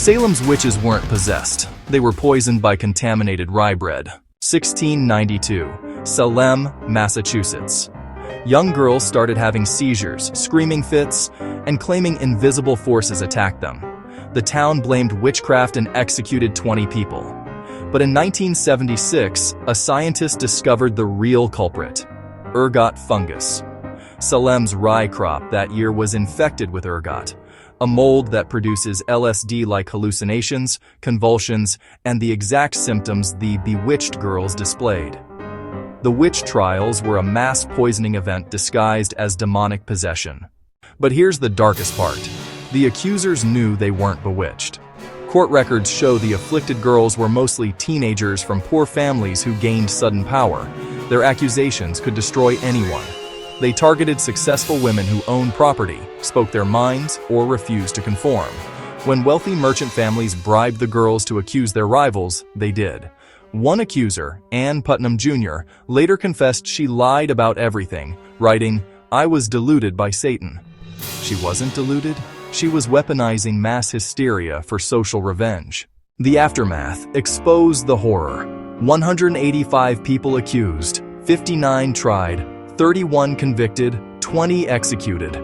Salem's witches weren't possessed. They were poisoned by contaminated rye bread. 1692, Salem, Massachusetts. Young girls started having seizures, screaming fits, and claiming invisible forces attacked them. The town blamed witchcraft and executed 20 people. But in 1976, a scientist discovered the real culprit: ergot fungus. Salem's rye crop that year was infected with ergot, a mold that produces LSD-like hallucinations, convulsions, and the exact symptoms the bewitched girls displayed. The witch trials were a mass poisoning event disguised as demonic possession. But here's the darkest part. The accusers knew they weren't bewitched. Court records show the afflicted girls were mostly teenagers from poor families who gained sudden power. Their accusations could destroy anyone. They targeted successful women who owned property, spoke their minds, or refused to conform. When wealthy merchant families bribed the girls to accuse their rivals, they did. One accuser, Ann Putnam Jr., later confessed she lied about everything, writing, "I was deluded by Satan." She wasn't deluded. She was weaponizing mass hysteria for social revenge. The aftermath exposed the horror. 185 people accused, 59 tried, 31 convicted, 20 executed,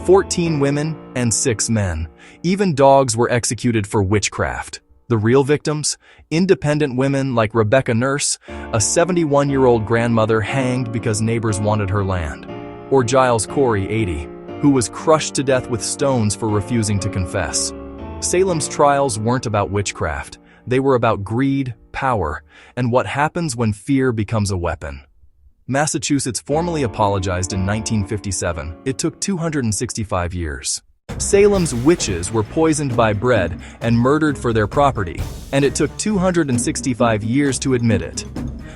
14 women and 6 men. Even dogs were executed for witchcraft. The real victims? Independent women like Rebecca Nurse, a 71-year-old grandmother hanged because neighbors wanted her land. Or Giles Corey, 80, who was crushed to death with stones for refusing to confess. Salem's trials weren't about witchcraft. They were about greed, power, and what happens when fear becomes a weapon. Massachusetts formally apologized in 1957. It took 265 years. Salem's witches were poisoned by bread and murdered for their property, and it took 265 years to admit it.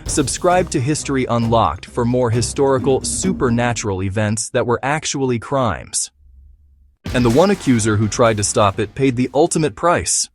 Subscribe to History Unlocked for more historical, supernatural events that were actually crimes. And the one accuser who tried to stop it paid the ultimate price.